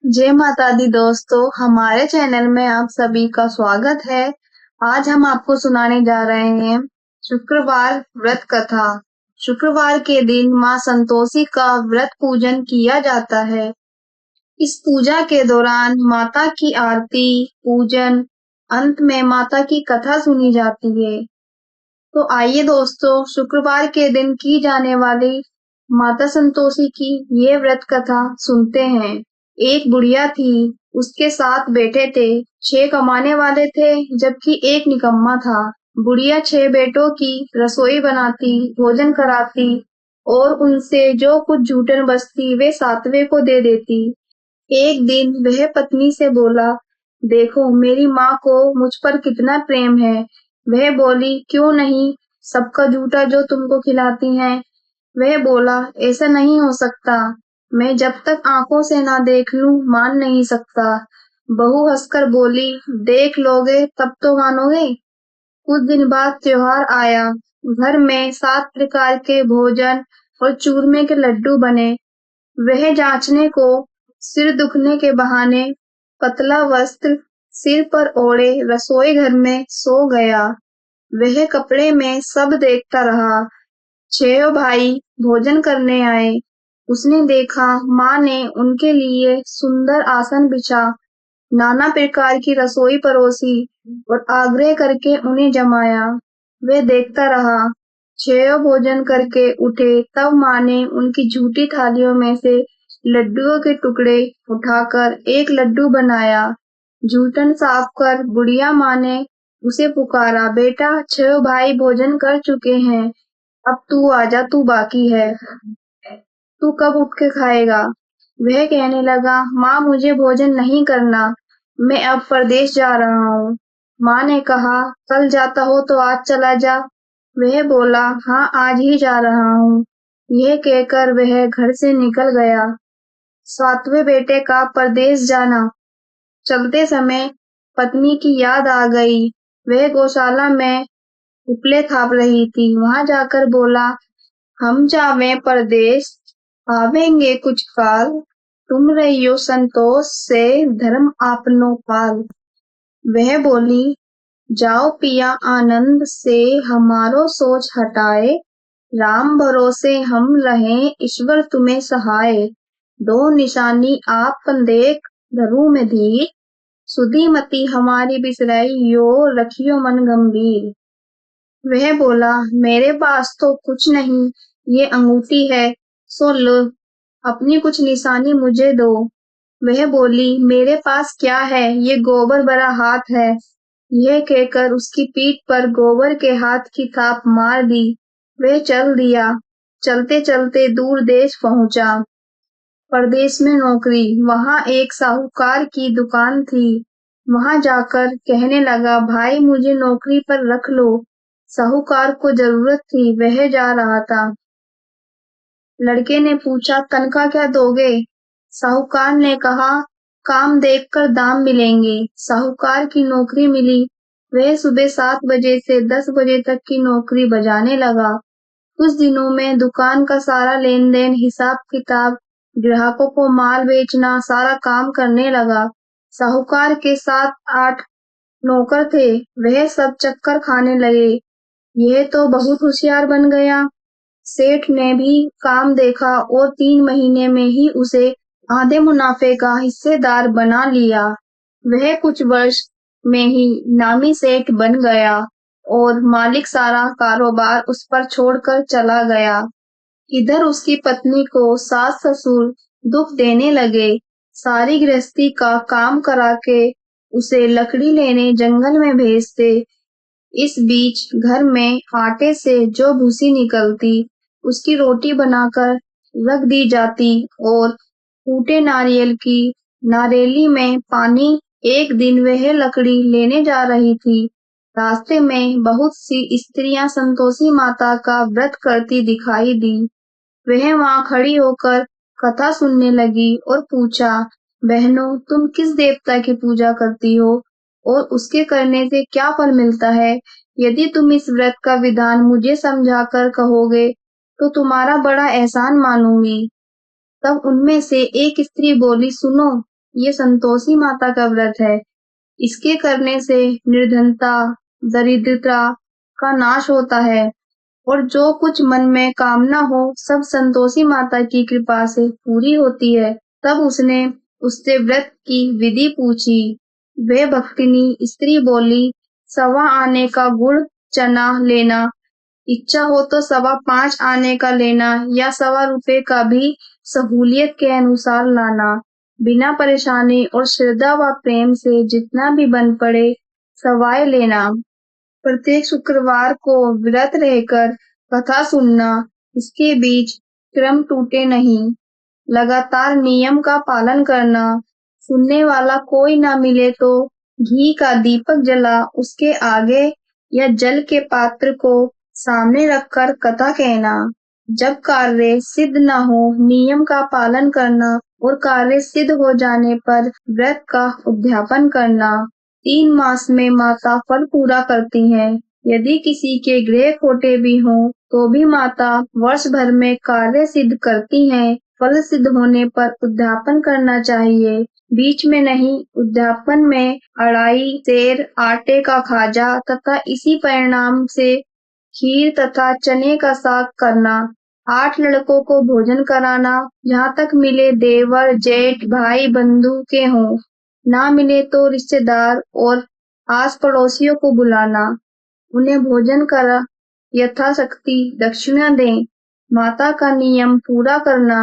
जय माता दी दोस्तों, हमारे चैनल में आप सभी का स्वागत है। आज हम आपको सुनाने जा रहे हैं शुक्रवार व्रत कथा। शुक्रवार के दिन माँ संतोषी का व्रत पूजन किया जाता है। इस पूजा के दौरान माता की आरती, पूजन, अंत में माता की कथा सुनी जाती है। तो आइए दोस्तों, शुक्रवार के दिन की जाने वाली माता संतोषी की ये व्रत कथा सुनते हैं। एक बुढ़िया थी, उसके 7 बेटे थे। 6 कमाने वाले थे जबकि एक निकम्मा था। बुढ़िया 6 बेटों की रसोई बनाती, भोजन कराती और उनसे जो कुछ जूठन बचती वे 7वें को दे देती। एक दिन वह पत्नी से बोला, देखो मेरी माँ को मुझ पर कितना प्रेम है। वह बोली, क्यों नहीं, सबका जूठा जो तुमको खिलाती हैं। वह बोला, ऐसा नहीं हो सकता, मैं जब तक आंखों से ना देख लूं मान नहीं सकता। बहू हंसकर बोली, देख लोगे तब तो मानोगे। कुछ दिन बाद त्योहार आया। घर में 7 प्रकार के भोजन और चूरमे के लड्डू बने। वह जांचने को सिर दुखने के बहाने पतला वस्त्र सिर पर ओढ़े रसोई घर में सो गया। वह कपड़े में सब देखता रहा। 6 भाई भोजन करने आए। उसने देखा माँ ने उनके लिए सुंदर आसन बिछा, नाना प्रकार की रसोई परोसी और आग्रह करके उन्हें जमाया। वह देखता रहा। 6 भोजन करके उठे तब माँ ने उनकी झूठी थालियों में से लड्डुओं के टुकड़े उठाकर एक लड्डू बनाया। जूठन साफ कर बुढ़िया माँ ने उसे पुकारा, बेटा 6 भाई भोजन कर चुके हैं, अब तू आजा, तू बाकी है। तू कब उठ के खाएगा? वह कहने लगा, माँ मुझे भोजन नहीं करना, मैं अब परदेश जा रहा हूँ। माँ ने कहा, कल जाता हो तो आज चला जा। वह बोला, हाँ आज ही जा रहा हूँ। यह कहकर वह घर से निकल गया। 7वें बेटे का परदेश जाना। चलते समय पत्नी की याद आ गई। वह गौशाला में उपले थाप रही थी। वहां जाकर बोला, हम जावें परदेस, आवेंगे कुछ काल, तुम रहियो संतोष से, धर्म आपनो पाल। वह बोली, जाओ पिया आनंद से, हमारो सोच हटाए, राम भरोसे हम रहें, ईश्वर तुम्हें सहाय। दो निशानी आप देख, धरू में धीर, सुधी मति हमारी बिसराई, यो रखियो मन गंभीर। वह बोला, मेरे पास तो कुछ नहीं, ये अंगूठी है, सो लो, अपनी कुछ निशानी मुझे दो। वह बोली, मेरे पास क्या है, ये गोबर भरा हाथ है। यह कहकर उसकी पीठ पर गोबर के हाथ की थाप मार दी। वह चल दिया। चलते चलते दूर देश पहुंचा। परदेश में नौकरी। वहां एक साहूकार की दुकान थी। वहां जाकर कहने लगा, भाई मुझे नौकरी पर रख लो। साहूकार को जरूरत थी, वह जा रहा था। लड़के ने पूछा, तनख्वाह क्या दोगे? साहूकार ने कहा, काम देखकर दाम मिलेंगे। साहूकार की नौकरी मिली। वह सुबह 7 बजे से 10 बजे तक की नौकरी बजाने लगा। कुछ दिनों में दुकान का सारा लेन देन, हिसाब किताब, ग्राहकों को माल बेचना, सारा काम करने लगा। साहूकार के 7-8 नौकर थे, वह सब चक्कर खाने लगे। यह तो बहुत होशियार बन गया। सेठ ने भी काम देखा और 3 महीने में ही उसे आधे मुनाफे का हिस्सेदार बना लिया। वह कुछ वर्ष में ही नामी सेठ बन गया और मालिक सारा कारोबार उस पर छोड़कर चला गया। इधर उसकी पत्नी को सास ससुर दुख देने लगे। सारी गृहस्थी का काम करा के उसे लकड़ी लेने जंगल में भेजते। इस बीच घर में आटे से जो भूसी निकलती, उसकी रोटी बनाकर रख दी जाती और फूटे नारियल की नारेली में पानी। एक दिन वह लकड़ी लेने जा रही थी। रास्ते में बहुत सी स्त्रियां संतोषी माता का व्रत करती दिखाई दी। वह वहां खड़ी होकर कथा सुनने लगी और पूछा, बहनों तुम किस देवता की पूजा करती हो और उसके करने से क्या फल मिलता है? यदि तुम इस व्रत का विधान मुझे समझाकर कहोगे तो तुम्हारा बड़ा एहसान मानूंगी। तब उनमें से एक स्त्री बोली, सुनो, ये संतोषी माता का व्रत है। इसके करने से निर्धनता, दरिद्रता का नाश होता है और जो कुछ मन में कामना हो सब संतोषी माता की कृपा से पूरी होती है। तब उसने उससे व्रत की विधि पूछी। वे भक्तिनी स्त्री बोली, 1.25 आने का गुड़ चना लेना, इच्छा हो तो 5.25 आने का लेना या 1.25 रुपए का भी सहूलियत के अनुसार लाना। बिना परेशानी और श्रद्धा व प्रेम से जितना भी बन पड़े सवाय लेना। प्रत्येक शुक्रवार को व्रत रहकर कथा सुनना, इसके बीच क्रम टूटे नहीं। लगातार नियम का पालन करना। सुनने वाला कोई ना मिले तो घी का दीपक जला उसके आगे या जल के पात्र को सामने रखकर कथा कहना। जब कार्य सिद्ध न हो नियम का पालन करना और कार्य सिद्ध हो जाने पर व्रत का उद्यापन करना। 3 मास में माता फल पूरा करती हैं। यदि किसी के गृह खोटे भी हों तो भी माता वर्ष भर में कार्य सिद्ध करती हैं। फल सिद्ध होने पर उद्यापन करना चाहिए, बीच में नहीं। उद्यापन में अढ़ाई सेर आटे का खाजा तथा इसी परिणाम से खीर तथा चने का साग करना। 8 लड़कों को भोजन कराना, जहाँ तक मिले देवर, जेठ, भाई, बंधु के हों। ना मिले तो रिश्तेदार और आस पड़ोसियों को बुलाना। उन्हें भोजन करा यथाशक्ति दक्षिणा दें। माता का नियम पूरा करना।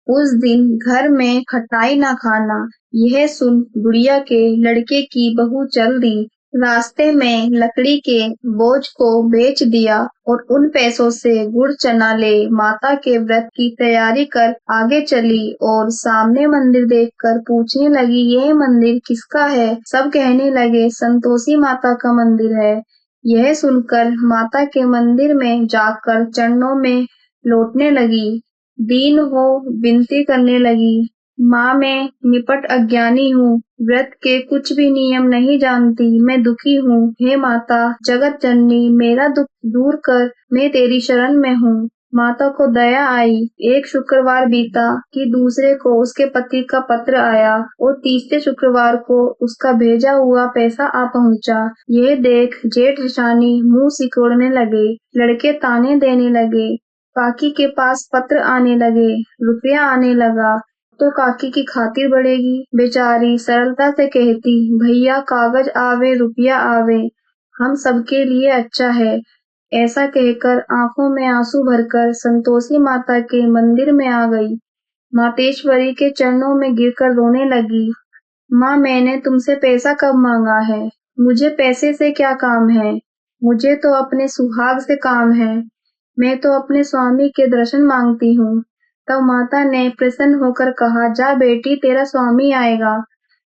उस दिन घर में खटाई ना खाना। यह सुन गुड़िया के लड़के की बहू चल दी। रास्ते में लकड़ी के बोझ को बेच दिया और उन पैसों से गुड़ चना ले माता के व्रत की तैयारी कर आगे चली और सामने मंदिर देखकर पूछने लगी, यह मंदिर किसका है? सब कहने लगे संतोषी माता का मंदिर है। यह सुनकर माता के मंदिर में जाकर चरणों में लौटने लगी। दीन हो विनती करने लगी, माँ मैं निपट अज्ञानी हूँ, व्रत के कुछ भी नियम नहीं जानती, मैं दुखी हूँ। हे माता जगत जननी मेरा दुख दूर कर, मैं तेरी शरण में हूँ। माता को दया आई। एक शुक्रवार बीता कि दूसरे को उसके पति का पत्र आया और तीसरे शुक्रवार को उसका भेजा हुआ पैसा आ पहुँचा। यह देख जेठ जेठानी मुंह सिकोड़ने लगे, लड़के ताने देने लगे। काकी के पास पत्र आने लगे, रुपया आने लगा तो काकी की खातिर बढ़ेगी। बेचारी सरलता से कहती, भैया कागज आवे रुपया आवे, हम सबके लिए अच्छा है। ऐसा कहकर आंखों में आंसू भरकर संतोषी माता के मंदिर में आ गई। मातेश्वरी के चरणों में गिरकर रोने लगी। माँ मैंने तुमसे पैसा कब मांगा है? मुझे पैसे से क्या काम है? मुझे तो अपने सुहाग से काम है। मैं तो अपने स्वामी के दर्शन मांगती हूँ। तब माता ने प्रसन्न होकर कहा, जा बेटी तेरा स्वामी आएगा।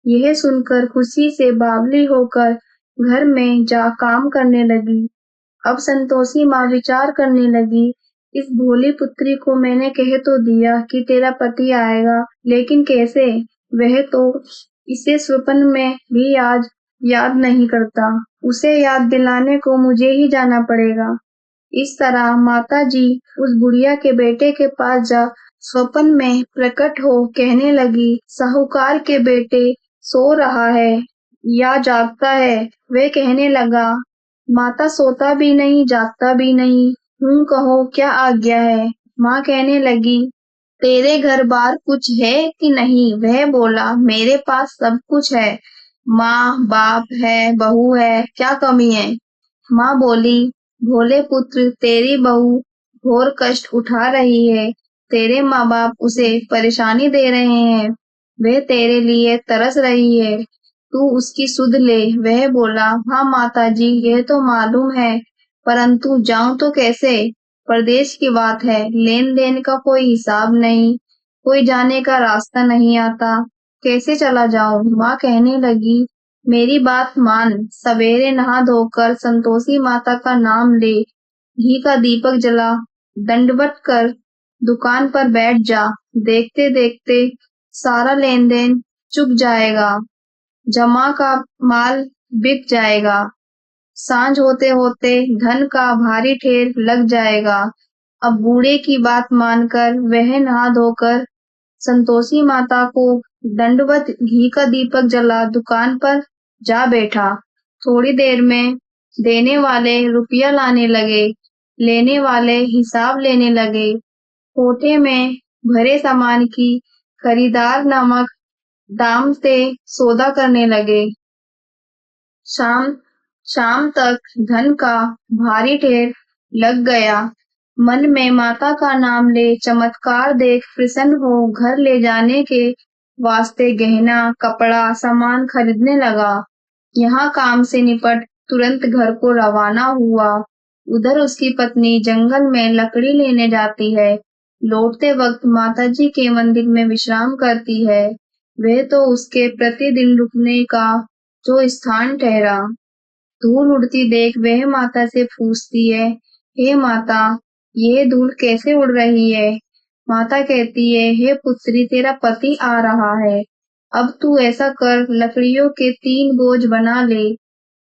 यह सुनकर खुशी से बावली होकर घर में जा काम करने लगी। अब संतोषी माँ विचार करने लगी, इस भोली पुत्री को मैंने कह तो दिया कि तेरा पति आएगा, लेकिन कैसे? वह तो इसे स्वप्न में भी आज याद नहीं करता। उसे याद दिलाने को मुझे ही जाना पड़ेगा। इस तरह माता जी उस बुढ़िया के बेटे के पास जा स्वप्न में प्रकट हो कहने लगी, साहूकार के बेटे सो रहा है या जागता है? वे कहने लगा, माता सोता भी नहीं जागता भी नहीं, कहो क्या आज्ञा है? माँ कहने लगी, तेरे घर बार कुछ है कि नहीं? वह बोला, मेरे पास सब कुछ है, माँ बाप है, बहू है, क्या कमी है? माँ बोली, भोले पुत्र तेरी बहू घोर कष्ट उठा रही है, तेरे माँ बाप उसे परेशानी दे रहे हैं, वह तेरे लिए तरस रही है, तू उसकी सुध ले। वह बोला, हाँ माता जी यह तो मालूम है, परंतु जाऊं तो कैसे? परदेश की बात है, लेन देन का कोई हिसाब नहीं, कोई जाने का रास्ता नहीं आता, कैसे चला जाऊं? माँ कहने लगी, मेरी बात मान, सवेरे नहा धोकर संतोषी माता का नाम ले, घी का दीपक जला, दंडवत कर दुकान पर बैठ जा, देखते देखते सारा लेन देन चुक जाएगा, जमा का माल बिक जाएगा, सांझ होते होते धन का भारी ढेर लग जाएगा। अब बूढ़े की बात मानकर वह नहा धोकर संतोषी माता को दंडवत घी का दीपक जला दुकान पर जा बैठा। थोड़ी देर में देने वाले रुपया लाने लगे, लेने वाले हिसाब लेने लगे। कोठे में भरे सामान की खरीदार नामक दाम से सौदा करने लगे। शाम शाम तक धन का भारी ढेर लग गया। मन में माता का नाम ले चमत्कार देख प्रसन्न हो घर ले जाने के वास्ते गहना कपड़ा सामान खरीदने लगा। यहाँ काम से निपट तुरंत घर को रवाना हुआ। उधर उसकी पत्नी जंगल में लकड़ी लेने जाती है। लौटते वक्त माताजी के मंदिर में विश्राम करती है। वह तो उसके प्रतिदिन रुकने का जो स्थान ठहरा। धूल उड़ती देख वह माता से पूछती है, हे माता, ये धूल कैसे उड़ रही है? माता कहती है, हे पुत्री, तेरा पति आ रहा है। अब तू ऐसा कर, लकड़ियों के 3 बोझ बना ले।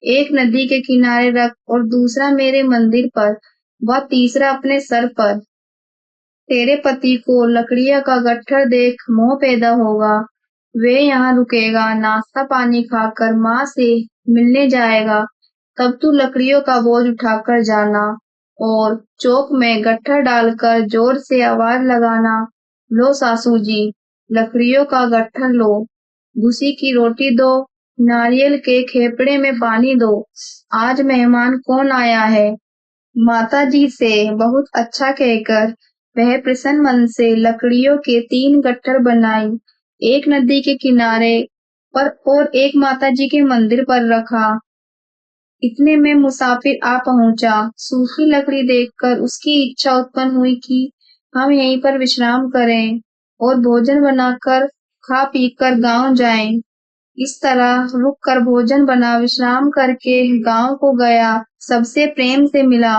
एक नदी के किनारे रख और दूसरा मेरे मंदिर पर व तीसरा अपने सर पर। तेरे पति को लकड़ियां का गट्ठर देख मोह पैदा होगा। वे यहाँ रुकेगा, नाश्ता पानी खाकर माँ से मिलने जाएगा। तब तू लकड़ियों का बोझ उठाकर जाना और चौक में गट्ठर डालकर जोर से आवाज लगाना, लो सासू जी, लकड़ियों का गट्ठर लो, भूसी की रोटी दो, नारियल के खेपड़े में पानी दो। आज मेहमान कौन आया है? माताजी से बहुत अच्छा कहकर वह प्रसन्न मन से लकड़ियों के 3 गट्ठर बनाई। एक नदी के किनारे पर और एक माताजी के मंदिर पर रखा। इतने में मुसाफिर आ पहुंचा। सूखी लकड़ी देखकर उसकी इच्छा उत्पन्न हुई कि हम यहीं पर विश्राम करें और भोजन बनाकर खा पीकर गांव जाएं। इस तरह रुक कर भोजन बना विश्राम करके गांव को गया, सबसे प्रेम से मिला।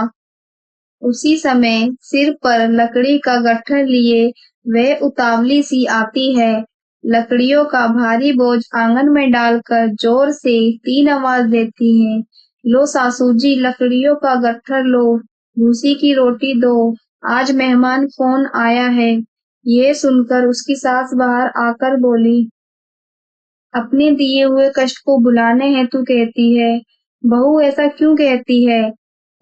उसी समय सिर पर लकड़ी का गट्ठर लिए वह उतावली सी आती है। लकड़ियों का भारी बोझ आंगन में डालकर जोर से 3 आवाज देती है, लो सासू जी, लकड़ियों का गट्ठर लो, भूसी की रोटी दो, आज मेहमान कौन आया है? ये सुनकर उसकी सास बाहर आकर बोली, अपने दिए हुए कष्ट को भुलाने हेतु कहती है। बहू ऐसा क्यों कहती है?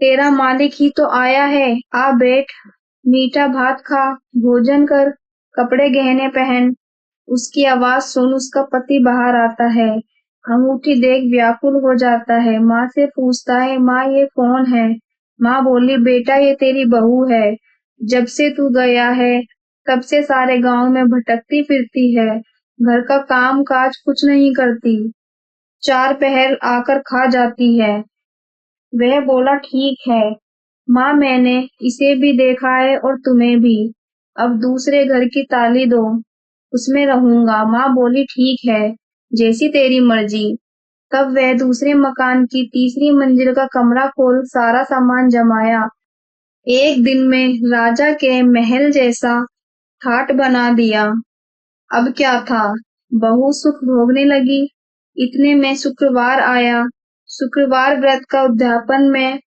तेरा मालिक ही तो आया है, आ बैठ, मीठा भात खा, भोजन कर, कपड़े गहने पहन। उसकी आवाज सुन उसका पति बाहर आता है। अंगूठी देख व्याकुल हो जाता है। माँ से पूछता है, माँ ये कौन है? माँ बोली, बेटा ये तेरी बहू है। जब से तू गया है तब से सारे गांव में भटकती फिरती है। घर का काम काज कुछ नहीं करती, 4 पहर आकर खा जाती है। वह बोला, ठीक है माँ, मैंने इसे भी देखा है और तुम्हें भी। अब दूसरे घर की ताली दो, उसमें रहूंगा। माँ बोली, ठीक है, जैसी तेरी मर्जी। तब वह दूसरे मकान की तीसरी मंजिल का कमरा खोल सारा सामान जमाया। एक दिन में राजा के महल जैसा ठाट बना दिया। अब क्या था, बहू सुख भोगने लगी। इतने में शुक्रवार आया। शुक्रवार व्रत का उद्यापन में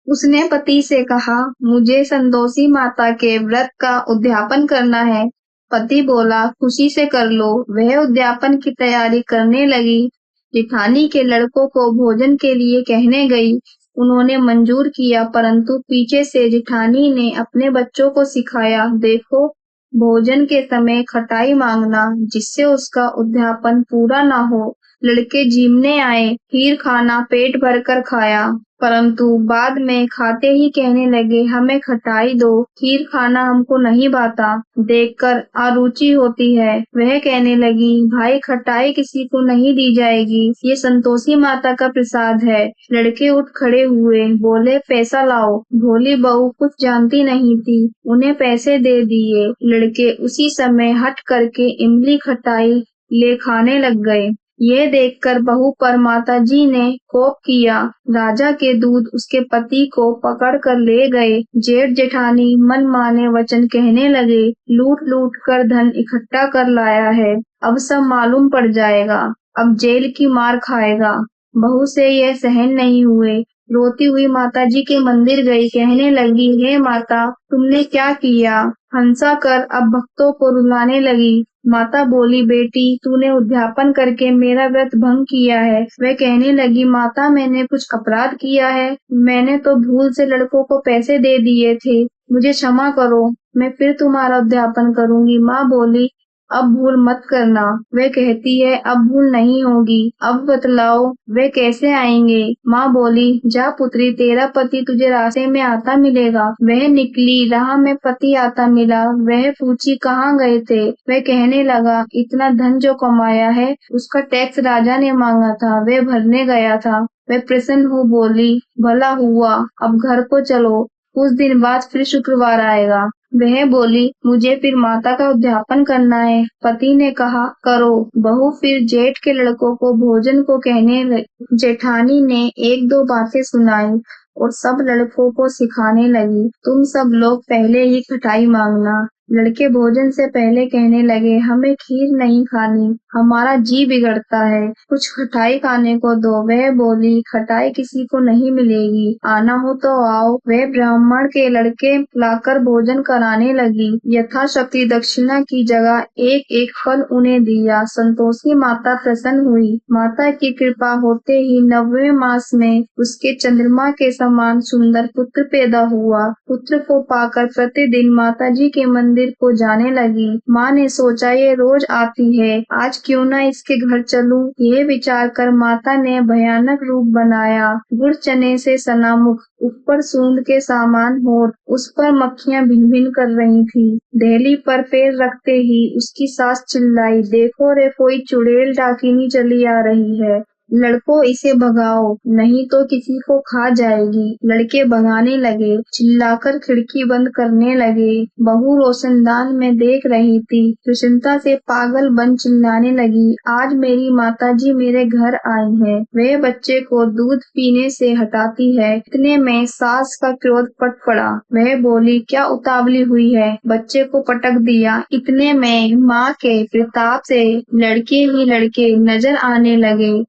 उसने पति से कहा, मुझे संतोषी माता के व्रत का उद्यापन करना है। पति बोला, खुशी से कर लो। वह उद्यापन की तैयारी करने लगी। जेठानी के लड़कों को भोजन के लिए कहने गई। उन्होंने मंजूर किया, परंतु पीछे से जेठानी ने अपने बच्चों को सिखाया, देखो भोजन के समय खटाई मांगना, जिससे उसका उद्यापन पूरा ना हो। लड़के जीमने आए, खीर खाना पेट भरकर खाया, परंतु बाद में खाते ही कहने लगे, हमें खटाई दो, खीर खाना हमको नहीं भाता, देखकर अरुचि होती है। वह कहने लगी, भाई खटाई किसी को नहीं दी जाएगी, ये संतोषी माता का प्रसाद है। लड़के उठ खड़े हुए, बोले, पैसा लाओ। भोली बहू कुछ जानती नहीं थी, उन्हें पैसे दे दिए। लड़के उसी समय हट करके इमली खटाई ले खाने लग गए। ये देखकर बहू पर माताजी ने कोप किया। राजा के दूत उसके पति को पकड़ कर ले गए। जेठ जेठानी मन माने वचन कहने लगे, लूट लूट कर धन इकट्ठा कर लाया है, अब सब मालूम पड़ जाएगा, अब जेल की मार खाएगा। बहू से यह सहन नहीं हुए, रोती हुई माताजी के मंदिर गई, कहने लगी, हे माता, तुमने क्या किया? हंसा कर अब भक्तों को रुलाने लगी। माता बोली, बेटी, तूने उद्यापन करके मेरा व्रत भंग किया है। वह कहने लगी, माता, मैंने कुछ अपराध किया है? मैंने तो भूल से लड़कों को पैसे दे दिए थे। मुझे क्षमा करो, मैं फिर तुम्हारा उद्यापन करूंगी। माँ बोली, अब भूल मत करना। वह कहती है, अब भूल नहीं होगी। अब बतलाओ वे कैसे आएंगे? माँ बोली, जा पुत्री, तेरा पति तुझे रास्ते में आता मिलेगा। वह निकली, राह में पति आता मिला। वह पूछी, कहाँ गए थे? वह कहने लगा, इतना धन जो कमाया है उसका टैक्स राजा ने मांगा था, वह भरने गया था। वह प्रसन्न हो बोली, भला हुआ, अब घर को चलो, कुछ दिन बाद फिर शुक्रवार आएगा। वह बोली, मुझे फिर माता का उद्यापन करना है। पति ने कहा, करो। बहू फिर जेठ के लड़कों को भोजन को कहने लगी। जेठानी ने एक दो बातें सुनाई और सब लड़कों को सिखाने लगी, तुम सब लोग पहले ही खटाई मांगना। लड़के भोजन से पहले कहने लगे, हमें खीर नहीं खानी, हमारा जी बिगड़ता है, कुछ खटाई खाने को दो। वह बोली, खटाई किसी को नहीं मिलेगी, आना हो तो आओ। वह ब्राह्मण के लड़के लाकर भोजन कराने लगी। यथाशक्ति दक्षिणा की जगह एक एक फल उन्हें दिया। संतोषी माता प्रसन्न हुई। माता की कृपा होते ही 9वें मास में उसके चंद्रमा के समान सुंदर पुत्र पैदा हुआ। पुत्र को पाकर प्रतिदिन माताजी के मंदिर को जाने लगी। माँ ने सोचा, ये रोज आती है, आज क्यों न इसके घर चलूं। ये विचार कर माता ने भयानक रूप बनाया। गुड़ चने से सना मुख, ऊपर सूंड के सामान होठ, उस पर मक्खियां भिन भिन कर रही थी। दहली पर पैर रखते ही उसकी सास चिल्लाई, देखो रे, कोई चुड़ैल डाकिनी चली आ रही है। लड़कों, इसे भगाओ, नहीं तो किसी को खा जाएगी। लड़के भगाने लगे, चिल्लाकर खिड़की बंद करने लगे। बहू रोशनदान में देख रही थी, प्रसन्नता से पागल बन चिल्लाने लगी, आज मेरी माताजी मेरे घर आई है। वह बच्चे को दूध पीने से हटाती है। इतने में सास का क्रोध पट पड़ा। वह बोली, क्या उतावली हुई है? बच्चे को पटक दिया। इतने में माँ के प्रताप से लड़के ही लड़के नजर आने लगे।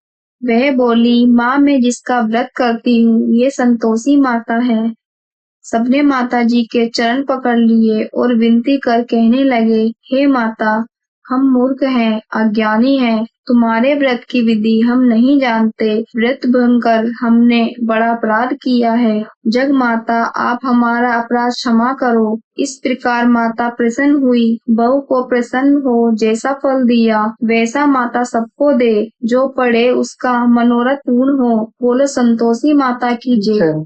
वह बोली, माँ, मैं जिसका व्रत करती हूँ ये संतोषी माता है। सबने माताजी के चरण पकड़ लिए और विनती कर कहने लगे, हे माता, हम मूर्ख हैं, अज्ञानी हैं, तुम्हारे व्रत की विधि हम नहीं जानते। व्रत भंग कर हमने बड़ा अपराध किया है। जग माता, आप हमारा अपराध क्षमा करो। इस प्रकार माता प्रसन्न हुई। बहू को प्रसन्न हो जैसा फल दिया वैसा माता सबको दे। जो पढ़े उसका मनोरथ पूर्ण हो। बोलो संतोषी माता की जय।